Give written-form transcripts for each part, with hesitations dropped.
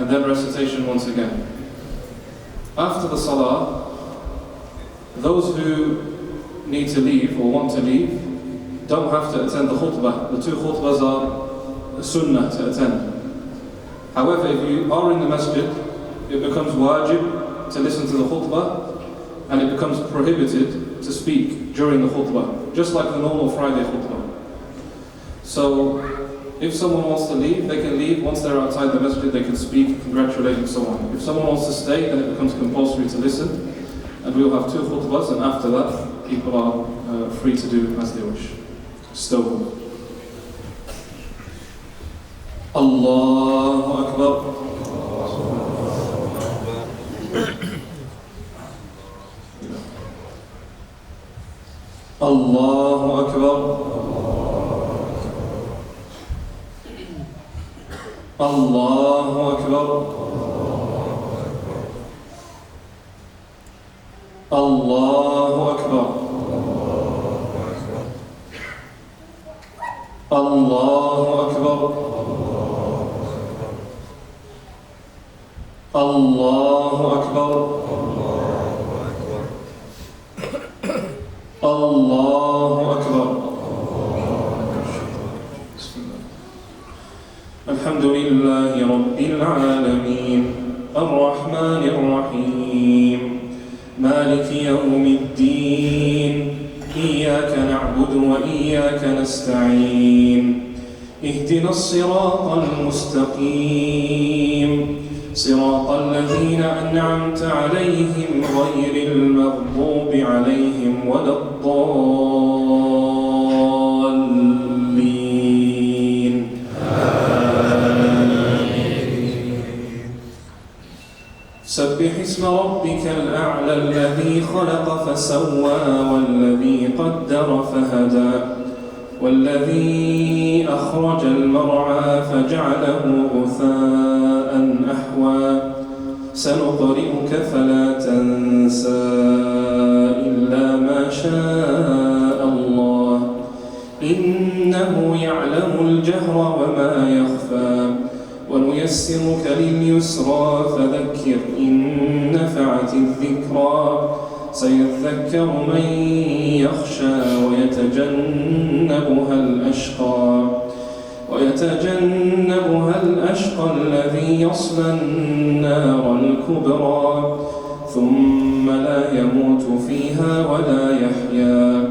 and then recitation once again. After the salah, those who need to leave or want to leave don't have to attend the khutbah. The two khutbahs are sunnah to attend. However, if you are in the masjid, it becomes wajib to listen to the khutbah, and it becomes prohibited to speak during the khutbah, just like the normal Friday khutbah. So, if someone wants to leave, they can leave. Once they're outside the masjid, they can speak, congratulate, and so on. If someone wants to stay, then it becomes compulsory to listen, and we will have two khutbahs, and after that, people are free to do as they wish. Still. Allahu Akbar. Allahu Akbar. Allahu Akbar. Allahu Akbar. Allahu Akbar. Allahu Akbar. Allahu Akbar. Alhamdulillahi Rabbil Alameen, Ar-Rahmanir Rahim, Maliki Yawmiddin, Iyyaka na'budu wa iyyaka nasta'in, Ihdina as-sirata al-mustaqim, صراط الذين أنعمت عليهم غير المغضوب عليهم ولا الضالين آمين. سبح اسم ربك الأعلى الذي خلق فسوى والذي قدر فهدى والذي أخرج المرعى فجعله غثاء أحوى سنقرئك فلا تنسى إلا ما شاء الله إنه يعلم الجهر وما يخفى ونيسرك لليسرى فذكر إن نفعت الذكرى سيذكر من يخشى ويتجنبها الأشقى الذي يصلى النار الكبرى ثم لا يموت فيها ولا يحيا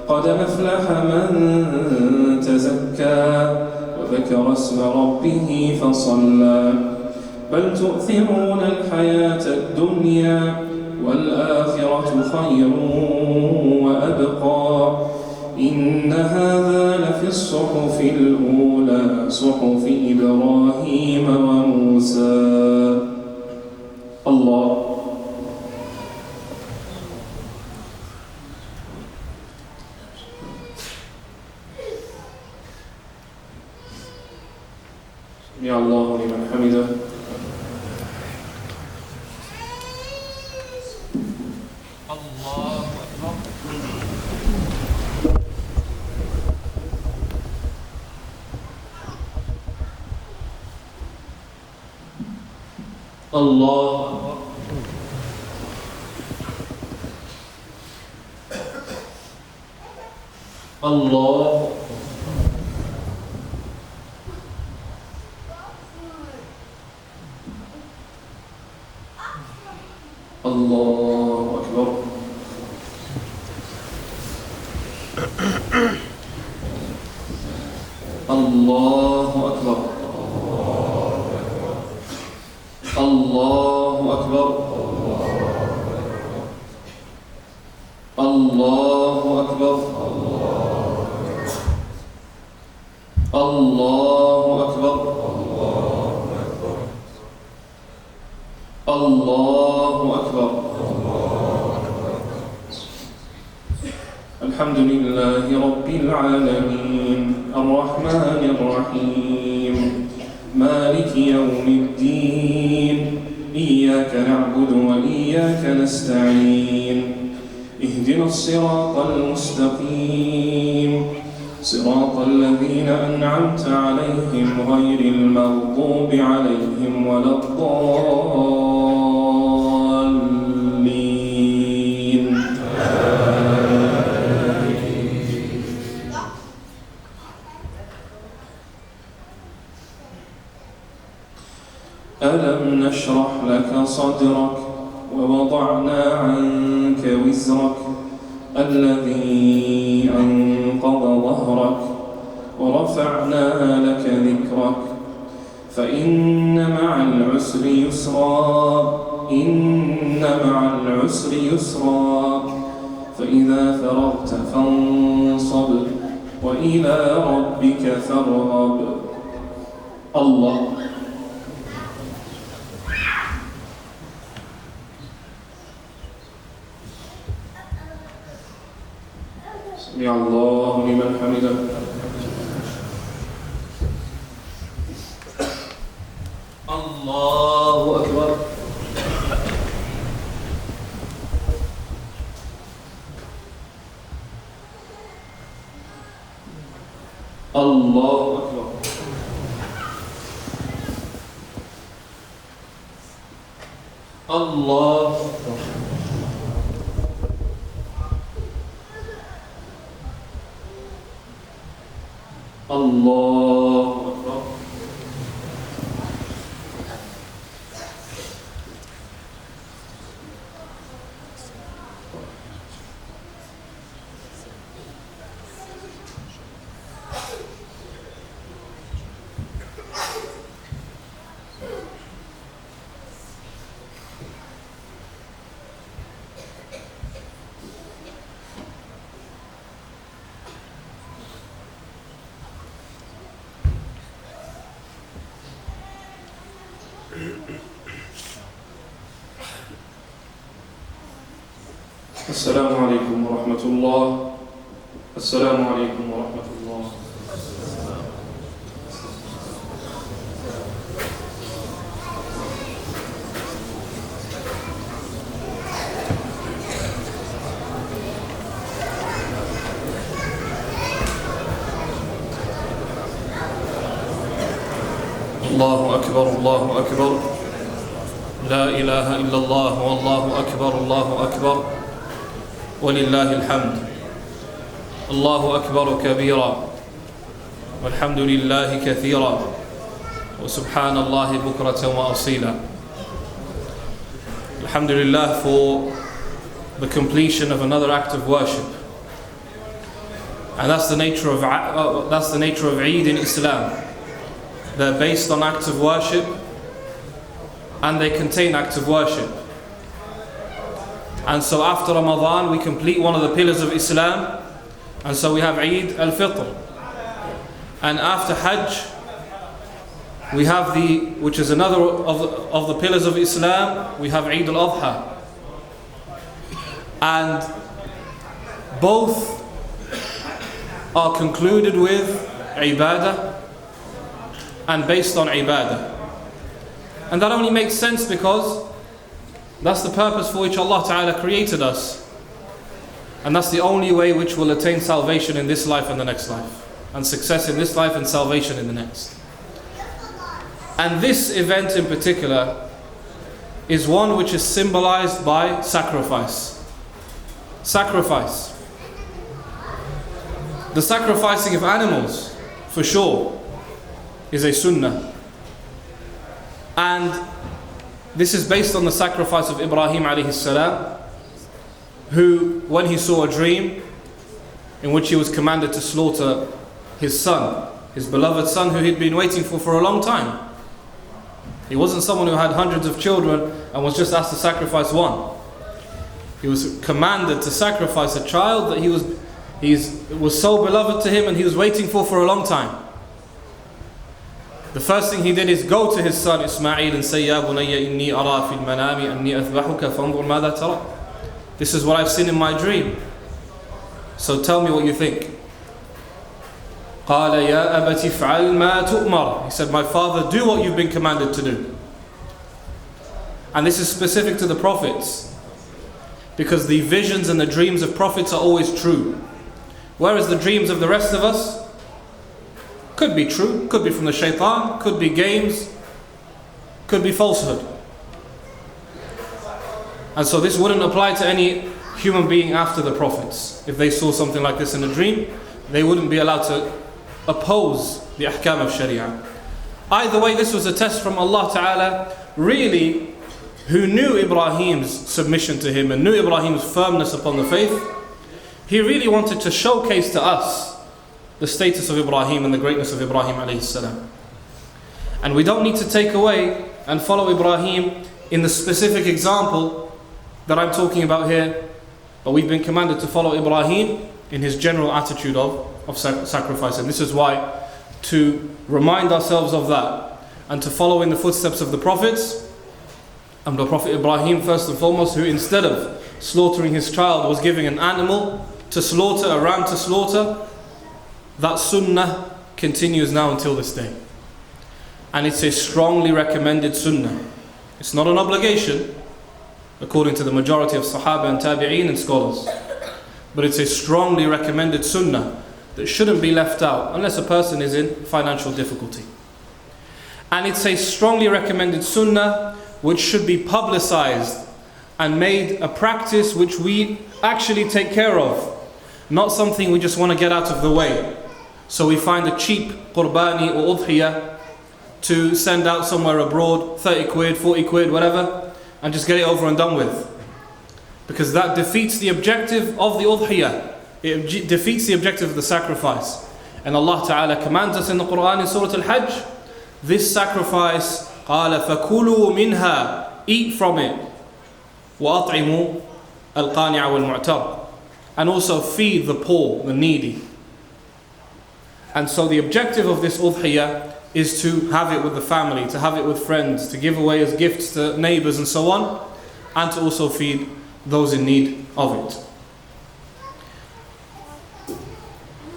قد أفلح من تزكى وذكر اسم ربه فصلى بل تؤثرون الحياة الدنيا والآخرة خير وأبقى إن هذا لفي الصحف الأولى صحف إبراهيم وموسى. الله سمع الله لمن حمده. Allah Allah Allahu Akbar. Allahu Akbar. Allahu Akbar. Allahu Akbar. Allahu Akbar. Allahu Akbar. Alhamdulillahi Rabbil Alameen, Ar-Rahmanir Rahim, Maliki Yawmiddin, Iyyaka na'budu wa iyyaka nasta'in, Ihdina as-sirata al-mustaqim, صراط الذين أنعمت عليهم غير المغضوب عليهم ولا الضالين. ألم نشرح لك صدرك ووضعنا عنك وزرك الذي أنقض ظهرك ورفعنا لك ذكرك فإن مع العسر يسرا إن مع العسر يسرا فإذا فرغت فانصب وإلى ربك فارغب. الله. سمع الله لمن حمده. الله أكبر. الله أكبر. الله أكبر. الله أكبر. السلام عليكم ورحمة الله. السلام عليكم ورحمة الله. الله أكبر الله أكبر لا إله إلا الله والله أكبر الله أكبر ولله الحمد. الله أكبر كبيرا والحمد لله كثيرا وسبحان الله بكرة وأصيلا. Alhamdulillah for the completion of another act of worship, and that's the nature of Eid in Islam. They're based on acts of worship and they contain acts of worship. And so after Ramadan we complete one of the pillars of Islam, and so we have Eid-ul-Fitr. And after Hajj we have which is another of the pillars of Islam, we have Eid-ul-Adha. And both are concluded with ibadah and based on ibadah. And that only makes sense because that's the purpose for which Allah Ta'ala created us. And that's the only way which will attain salvation in this life and the next life, and success in this life and salvation in the next. And this event in particular is one which is symbolized by sacrifice. Sacrifice. The sacrificing of animals, for sure, is a sunnah. And this is based on the sacrifice of Ibrahim alayhi salam, who, when he saw a dream in which he was commanded to slaughter his son, his beloved son who he'd been waiting for a long time. He wasn't someone who had hundreds of children and was just asked to sacrifice one. He was commanded to sacrifice a child that he was so beloved to him and he was waiting for a long time. The first thing he did is go to his son Ismail and say, Ya bunayya inni ara fil manami anni athbahuka fanzur madha tara. This is what I've seen in my dream, so tell me what you think. قال يا أبت افعل ما تؤمر. He said, my father, do what you've been commanded to do. And this is specific to the prophets, because the visions and the dreams of prophets are always true. Whereas the dreams of the rest of us could be true, could be from the shaitan, could be games, could be falsehood. And so this wouldn't apply to any human being after the prophets. If they saw something like this in a dream, they wouldn't be allowed to oppose the ahkam of Sharia. Either way, this was a test from Allah Ta'ala, really, who knew Ibrahim's submission to Him and knew Ibrahim's firmness upon the faith. He really wanted to showcase to us the status of Ibrahim and the greatness of Ibrahim alayhi salam. And we don't need to take away and follow Ibrahim in the specific example that I'm talking about here, but we've been commanded to follow Ibrahim in his general attitude of sacrifice. And this is why, to remind ourselves of that and to follow in the footsteps of the prophets, and the Prophet Ibrahim first and foremost, who instead of slaughtering his child was giving an animal to slaughter, a ram to slaughter, that sunnah continues now until this day. And it's a strongly recommended sunnah. It's not an obligation, according to the majority of Sahaba and Tabi'een and scholars. But it's a strongly recommended sunnah that shouldn't be left out unless a person is in financial difficulty. And it's a strongly recommended sunnah which should be publicized and made a practice which we actually take care of, not something we just want to get out of the way. So we find a cheap qurbani or udhiyah to send out somewhere abroad, 30 quid, 40 quid, whatever, and just get it over and done with. Because that defeats the objective of the udhiyah. It defeats the objective of the sacrifice. And Allah Ta'ala commands us in the Quran in Surah Al-Hajj, this sacrifice, قَالَ فَكُلُوا مِنْهَا, eat from it, وَأَطْعِمُوا الْقَانِعَ وَالْمُعْتَرِ, and also feed the poor, the needy. And so the objective of this udhiyah is to have it with the family, to have it with friends, to give away as gifts to neighbors and so on, and to also feed those in need of it.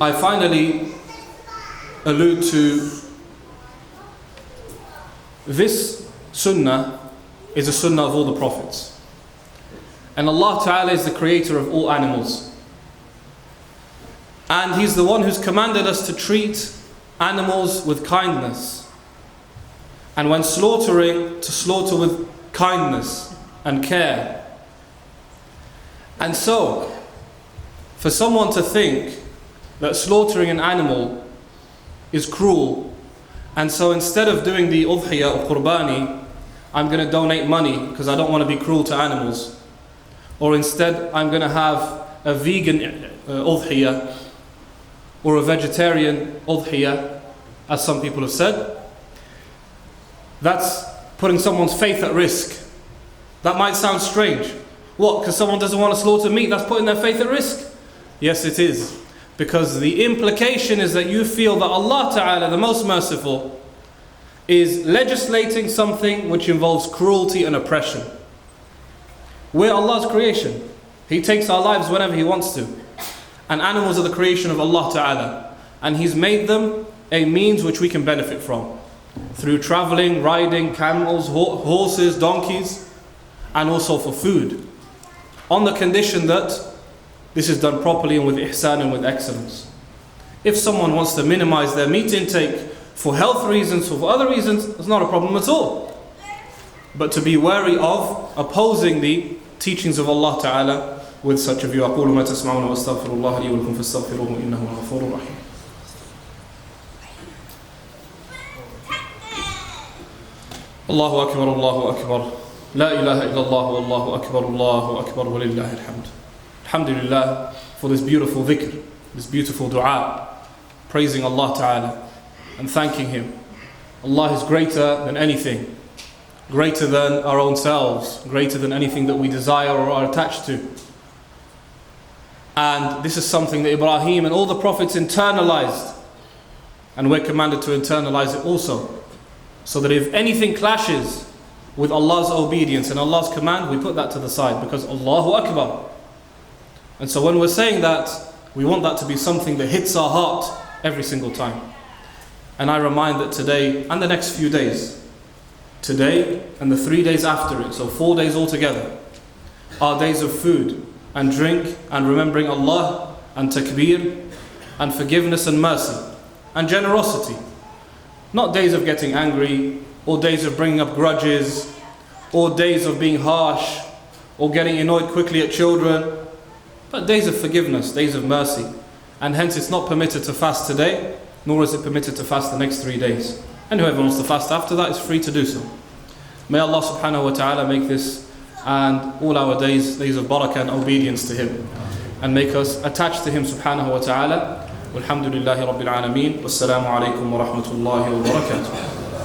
I finally allude to this sunnah is a sunnah of all the prophets. And Allah Ta'ala is the creator of all animals. And He's the one who's commanded us to treat animals with kindness. And when slaughtering, to slaughter with kindness and care. And so, for someone to think that slaughtering an animal is cruel, and so instead of doing the udhiyah or qurbani, I'm going to donate money because I don't want to be cruel to animals. Or instead, I'm going to have a vegan udhiyah or a vegetarian udhiyah, as some people have said. That's putting someone's faith at risk. That might sound strange. What? Because someone doesn't want to slaughter meat, that's putting their faith at risk? Yes, it is. Because the implication is that you feel that Allah Ta'ala, the most merciful, is legislating something which involves cruelty and oppression. We're Allah's creation. He takes our lives whenever He wants to. And animals are the creation of Allah Ta'ala. And He's made them a means which we can benefit from. Through traveling, riding, camels, horses, donkeys, and also for food. On the condition that this is done properly and with ihsan and with excellence. If someone wants to minimize their meat intake for health reasons or for other reasons, it's not a problem at all. But to be wary of opposing the teachings of Allah Ta'ala with such a view. أقول ما تسمعون وأستغفر الله لي ولكم فاستغفروه إنه هو الغفور الرحيم. الله أكبر الله أكبر لا إله إلا الله والله أكبر الله أكبر ولله الحمد. Alhamdulillah for this beautiful dhikr, this beautiful dua, praising Allah Ta'ala and thanking Him. Allah is greater than anything, greater than our own selves, greater than anything that we desire or are attached to. And this is something that Ibrahim and all the prophets internalized, and we're commanded to internalize it also, so that if anything clashes with Allah's obedience and Allah's command, we put that to the side, because Allahu Akbar. And so when we're saying that, we want that to be something that hits our heart every single time. And I remind that today and the next few days, today and the 3 days after it, so 4 days altogether, are days of food and drink and remembering Allah and takbir and forgiveness and mercy and generosity. Not days of getting angry, or days of bringing up grudges, or days of being harsh, or getting annoyed quickly at children, but days of forgiveness, days of mercy. And hence it's not permitted to fast today, nor is it permitted to fast the next 3 days. And whoever wants to fast after that is free to do so. May Allah subhanahu wa ta'ala make this and all our days of barakah and obedience to Him, and make us attached to Him subhanahu wa ta'ala. Walhamdulillahi rabbil alameen. Wassalamu alaikum wa rahmatullahi wa barakatuh.